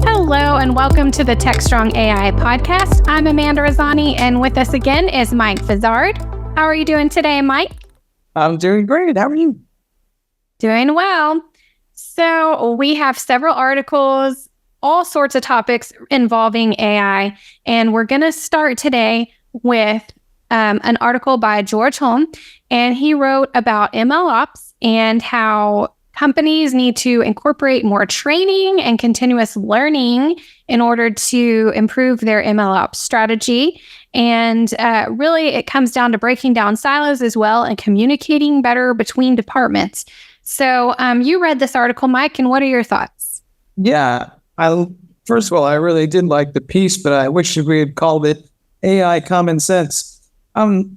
Hello and welcome to the Techstrong AI podcast. I'm Amanda Razani, and with us again is Mike Vizard. How are you doing today, Mike? I'm doing great. How are you? Doing well. So we have several articles, all sorts of topics involving AI, and we're going to start today with an article by George Holm, and he wrote about MLOps and how companies need to incorporate more training and continuous learning in order to improve their MLOps strategy. And really, it comes down to breaking down silos as well and communicating better between departments. So you read this article, Mike, and what are your thoughts? Yeah, first of all, I really did like the piece, but I wish we had called it AI Common Sense. The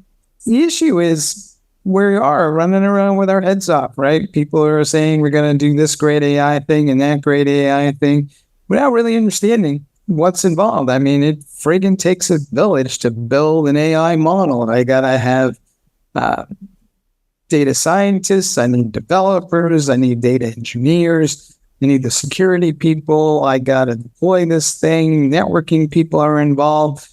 issue is we are running around with our heads off, right? People are saying we're going to do this great AI thing and that great AI thing without really understanding what's involved. I mean, it friggin' takes a village to build an AI model. I got to have data scientists, I need developers, I need data engineers, I need the security people, I got to deploy this thing, networking people are involved.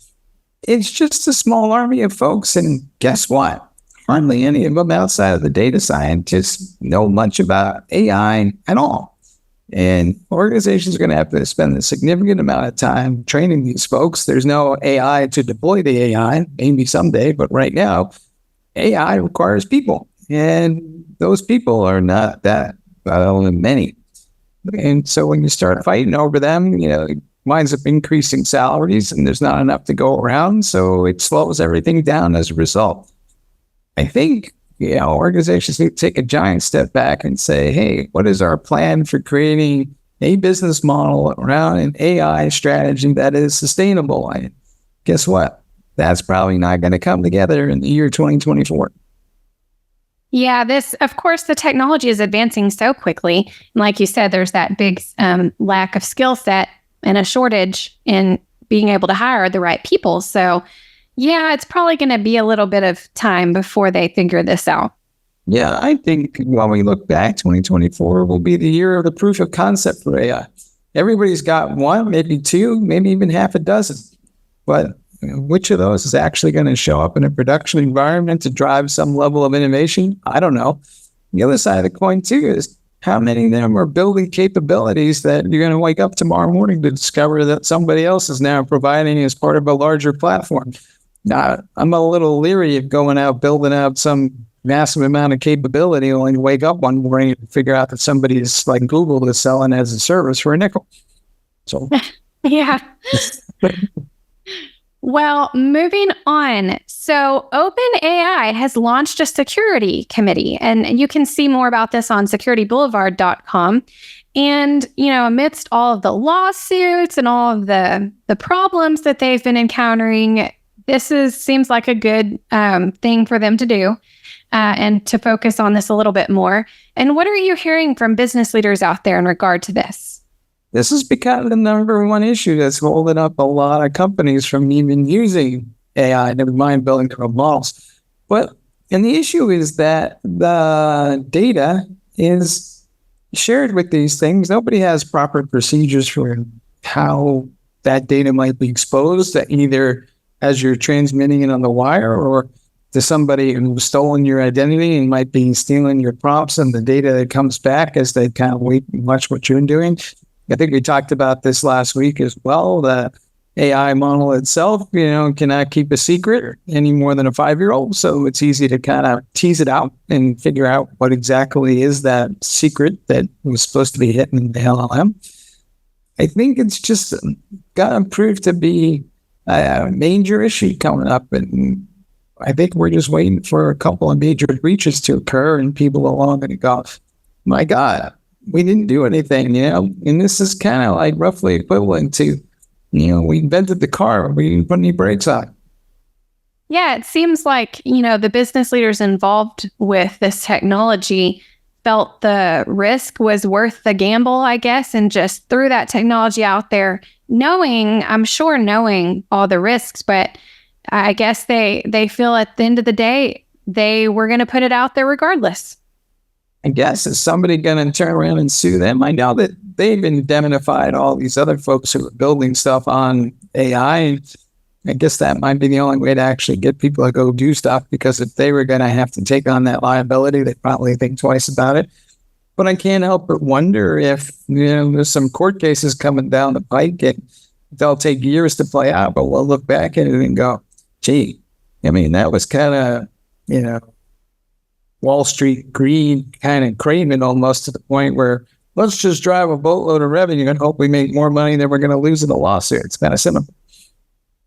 It's just a small army of folks, and guess what? Hardly any of them outside of the data scientists know much about AI at all. And organizations are going to have to spend a significant amount of time training these folks. There's no AI to deploy the AI, maybe someday, but right now, AI requires people. And those people are not that many. And so when you start fighting over them, it winds up increasing salaries and there's not enough to go around. So it slows everything down as a result. I think, organizations need to take a giant step back and say, hey, what is our plan for creating a business model around an AI strategy that is sustainable? And guess what? That's probably not going to come together in the year 2024. Yeah, of course, the technology is advancing so quickly. And like you said, there's that big lack of skill set and a shortage in being able to hire the right people. So yeah, it's probably going to be a little bit of time before they figure this out. Yeah, I think when we look back, 2024 will be the year of the proof of concept for AI. Everybody's got one, maybe two, maybe even half a dozen. But which of those is actually going to show up in a production environment to drive some level of innovation? I don't know. The other side of the coin, too, is how many of them are building capabilities that you're going to wake up tomorrow morning to discover that somebody else is now providing as part of a larger platform. Now, I'm a little leery of going out, building out some massive amount of capability, only to wake up one morning and figure out that somebody is like Google is selling as a service for a nickel. So, yeah. Well, moving on. So OpenAI has launched a security committee, and you can see more about this on securityboulevard.com. And, amidst all of the lawsuits and all of the problems that they've been encountering, this seems like a good thing for them to do and to focus on this a little bit more. And what are you hearing from business leaders out there in regard to this? This has become the number one issue that's holding up a lot of companies from even using AI, never mind building their own models. And the issue is that the data is shared with these things. Nobody has proper procedures for how that data might be exposed, either as you're transmitting it on the wire or to somebody who's stolen your identity and might be stealing your prompts and the data that comes back as they kind of wait and watch what you're doing. I think we talked about this last week as well. The AI model itself, cannot keep a secret any more than a 5-year-old. So it's easy to kind of tease it out and figure out what exactly is that secret that was supposed to be hidden in the LLM. I think it's just got to prove to be a major issue coming up. And I think we're just waiting for a couple of major breaches to occur and people along and go, my God, we didn't do anything, and this is kind of like roughly equivalent to, we invented the car, we didn't put any brakes on. Yeah, it seems like, the business leaders involved with this technology felt the risk was worth the gamble, I guess, and just threw that technology out there, knowing all the risks, but I guess they feel at the end of the day, they were going to put it out there regardless. I guess, is somebody going to turn around and sue them? I know that they've indemnified all these other folks who are building stuff on AI. And I guess that might be the only way to actually get people to go do stuff, because if they were going to have to take on that liability, they'd probably think twice about it. But I can't help but wonder if, there's some court cases coming down the pike and they'll take years to play out, but we'll look back at it and go, gee, I mean, that was kind of, Wall Street greed kind of craving, almost to the point where let's just drive a boatload of revenue and hope we make more money than we're going to lose in the lawsuit. It's kind of simple.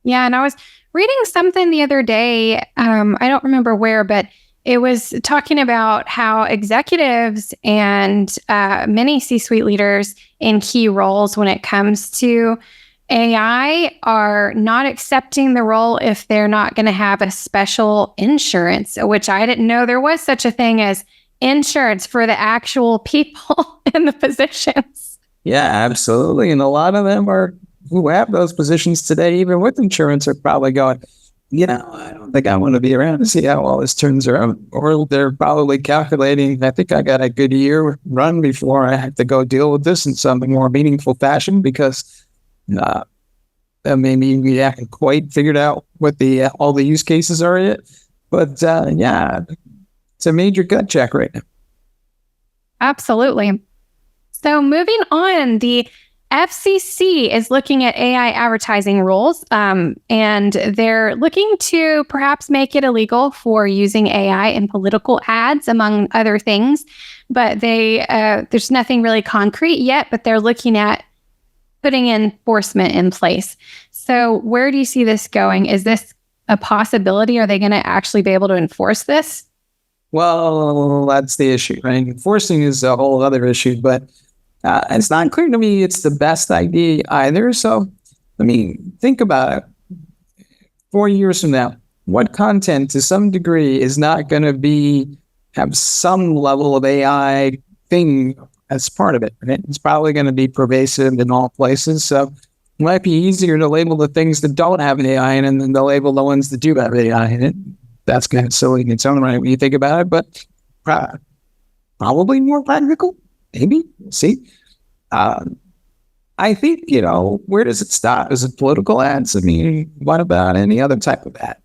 Yeah, and I was reading something the other day. I don't remember where, but it was talking about how executives and many C-suite leaders in key roles when it comes to AI are not accepting the role if they're not going to have a special insurance, which I didn't know there was such a thing as insurance for the actual people in the positions. Yeah, absolutely. And a lot of them who have those positions today, even with insurance, are probably going, I don't think I want to be around to see how all this turns out. Or they're probably calculating, I think I got a good year run before I have to go deal with this in some more meaningful fashion, because maybe we haven't quite figured out what all the use cases are yet. But yeah, it's a major gut check right now. Absolutely. So moving on, the FCC is looking at AI advertising rules, and they're looking to perhaps make it illegal for using AI in political ads, among other things. But there's nothing really concrete yet, but they're looking at putting enforcement in place. So where do you see this going? Is this a possibility? Are they going to actually be able to enforce this? Well, that's the issue, right? Enforcing is a whole other issue, but it's not clear to me it's the best idea either. So, think about it. 4 years from now, what content to some degree is not going to have some level of AI thing as part of it, right? It's probably going to be pervasive in all places. So it might be easier to label the things that don't have an AI in it than to label the ones that do have AI in it. That's kind of silly in its own right when you think about it, but probably more practical. Maybe. See? I think, where does it stop? Is it political ads? What about any other type of ad?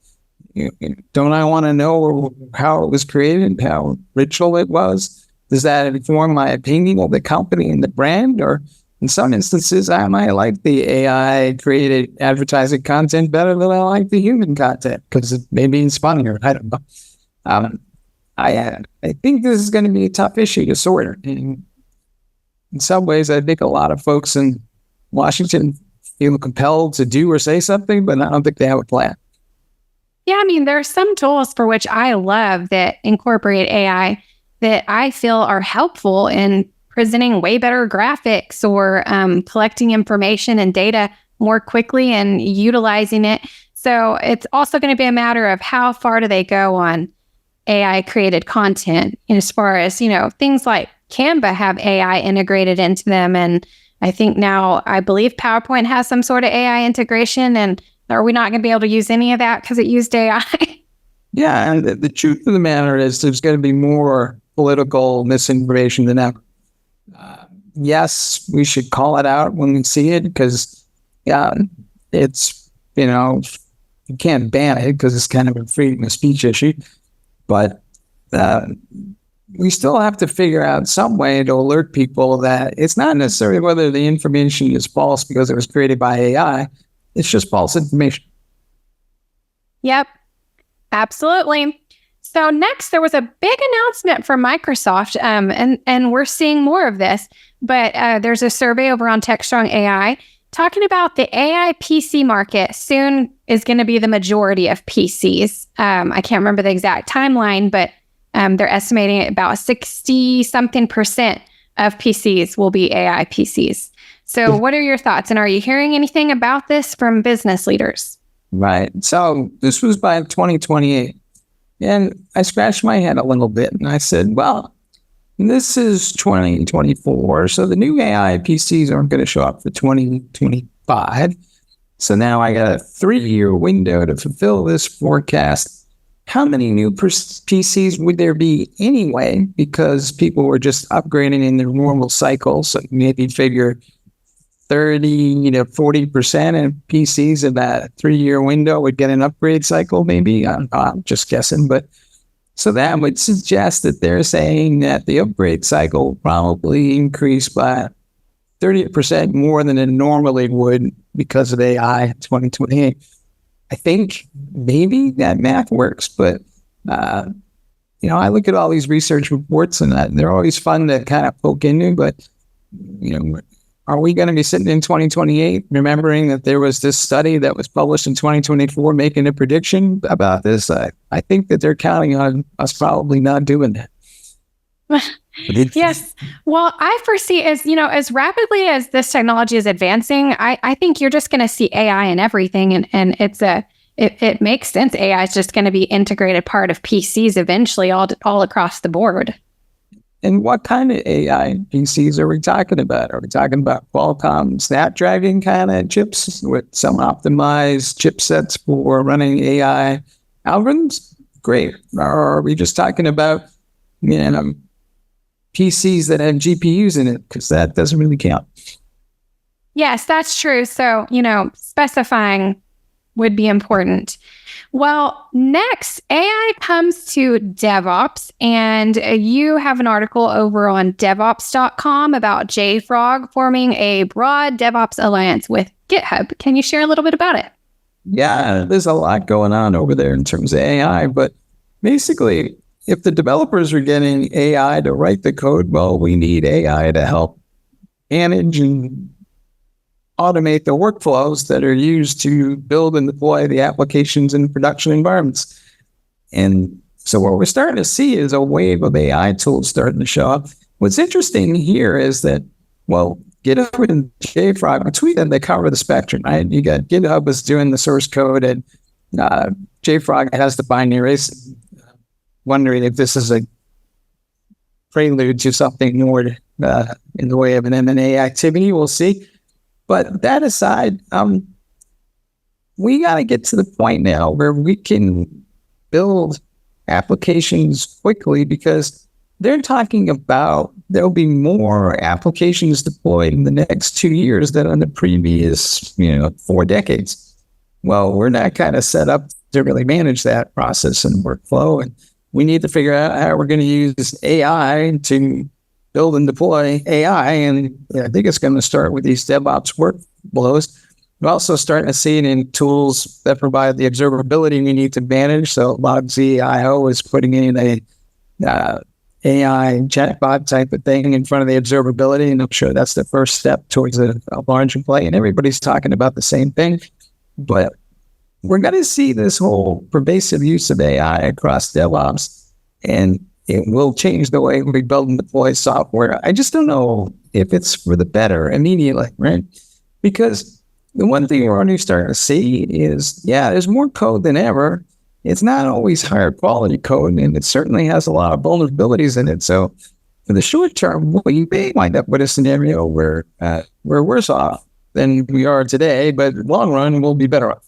Don't I want to know how it was created, how ritual it was? Does that inform my opinion of the company and the brand? Or in some instances, I might like the AI-created advertising content better than I like the human content because it may be funnier. I don't know. I think this is going to be a tough issue to sort. In some ways, I think a lot of folks in Washington feel compelled to do or say something, but I don't think they have a plan. Yeah, there are some tools for which I love that incorporate AI that I feel are helpful in presenting way better graphics or collecting information and data more quickly and utilizing it. So it's also going to be a matter of how far do they go on AI created content, as far as, things like Canva have AI integrated into them. And I think now, I believe PowerPoint has some sort of AI integration. And are we not going to be able to use any of that because it used AI? Yeah, and the truth of the matter is there's going to be more political misinformation than ever. Yes, we should call it out when we see it because, it's, you can't ban it because it's kind of a freedom of speech issue. But we still have to figure out some way to alert people that it's not necessarily whether the information is false because it was created by AI. It's just false information. Yep, absolutely. So next, there was a big announcement from Microsoft, and we're seeing more of this, but there's a survey over on Techstrong AI talking about the AI PC market soon is going to be the majority of PCs. I can't remember the exact timeline, but they're estimating about 60-something% of PCs will be AI PCs. So what are your thoughts? And are you hearing anything about this from business leaders? Right. So this was by 2028. And I scratched my head a little bit and I said, well, this is 2024. So the new AI PCs aren't going to show up for 2025. So now I got a 3-year window to fulfill this forecast. how many new PCs would there be anyway? Because people were just upgrading in their normal cycle. So maybe figure 30 to 40% of PCs in that 3-year window would get an upgrade cycle, maybe. I'm just guessing. But so that would suggest that they're saying that the upgrade cycle probably increased by 30% more than it normally would because of AI in 2028. I think maybe that math works, but I look at all these research reports and they're always fun to kind of poke into, but are we going to be sitting in 2028 remembering that there was this study that was published in 2024 making a prediction about this? I think that they're counting on us probably not doing that. Yes. Well, I foresee as rapidly as this technology is advancing, I think you're just going to see AI in everything. And it makes sense. AI is just going to be integrated part of PCs eventually all across the board. And what kind of AI PCs are we talking about? Are we talking about Qualcomm Snapdragon kind of chips with some optimized chipsets for running AI algorithms? Great. Or are we just talking about, PCs that have GPUs in it? Because that doesn't really count. Yes, that's true. So, specifying would be important. Well, next, AI comes to DevOps, and you have an article over on DevOps.com about JFrog forming a broad DevOps alliance with GitHub. Can you share a little bit about it? Yeah, there's a lot going on over there in terms of AI, but basically, if the developers are getting AI to write the code, well, we need AI to help manage and automate the workflows that are used to build and deploy the applications in production environments. And so what we're starting to see is a wave of AI tools starting to show up. What's interesting here is that, well, GitHub and JFrog, between them, they cover the spectrum, right? You got GitHub is doing the source code, and JFrog has the binaries. Wondering if this is a prelude to something more in the way of an M&A activity. We'll see. But that aside, we got to get to the point now where we can build applications quickly, because they're talking about there'll be more applications deployed in the next 2 years than in the previous 4 decades. Well, we're not kind of set up to really manage that process and workflow, and we need to figure out how we're going to use AI to build and deploy AI. And I think it's going to start with these DevOps workflows. We're also starting to see it in tools that provide the observability we need to manage. So LogZIO is putting in a AI chatbot type of thing in front of the observability. And I'm sure that's the first step towards a larger play. And everybody's talking about the same thing. But we're going to see this whole pervasive use of AI across DevOps, and it will change the way we build and deploy software. I just don't know if it's for the better immediately, right? Because the one thing you're already starting to see is, there's more code than ever. It's not always higher quality code, and it certainly has a lot of vulnerabilities in it. So for the short term, we may wind up with a scenario where we're worse off than we are today, but long run, we'll be better off.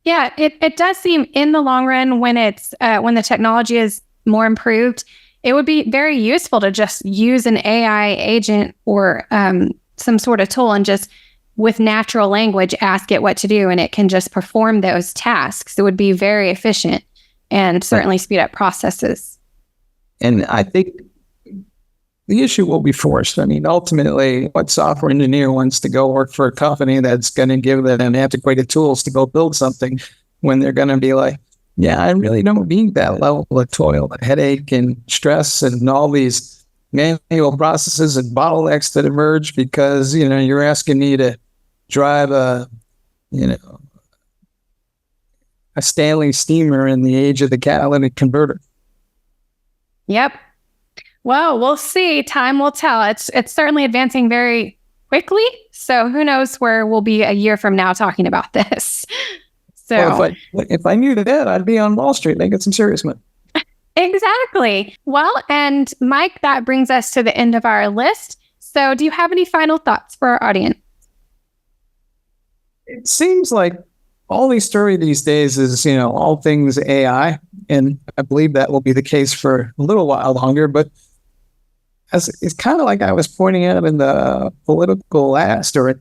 Yeah, it does seem in the long run, when when the technology is more improved, it would be very useful to just use an AI agent or some sort of tool and just with natural language ask it what to do, and it can just perform those tasks. It would be very efficient and certainly speed up processes. And I think the issue will be forced. I mean, ultimately, what software engineer wants to go work for a company that's going to give them antiquated tools to go build something when they're going to be like, I really don't need that level of toil, headache and stress and all these manual processes and bottlenecks that emerge because, you're asking me to drive a Stanley steamer in the age of the catalytic converter. Yep. Well, we'll see. Time will tell. It's certainly advancing very quickly. So who knows where we'll be a year from now talking about this. So well, if I knew that, I'd be on Wall Street making some serious money. Exactly. Well, and Mike, that brings us to the end of our list. So do you have any final thoughts for our audience? It seems like only story these days is, all things AI. And I believe that will be the case for a little while longer. But it's kind of like I was pointing out in the political last story,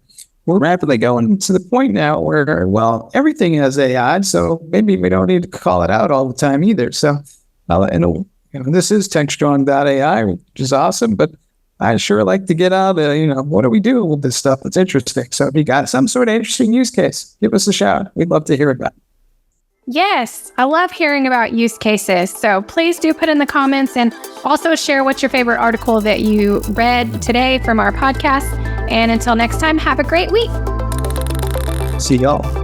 we're rapidly going to the point now where, well, everything has AI, so maybe we don't need to call it out all the time either. So, this is Techstrong.ai, which is awesome, but I sure like to get out, what do we do with this stuff that's interesting? So if you got some sort of interesting use case, give us a shout. We'd love to hear about it. Yes, I love hearing about use cases. So please do put in the comments and also share what's your favorite article that you read today from our podcast. And until next time, have a great week. See y'all.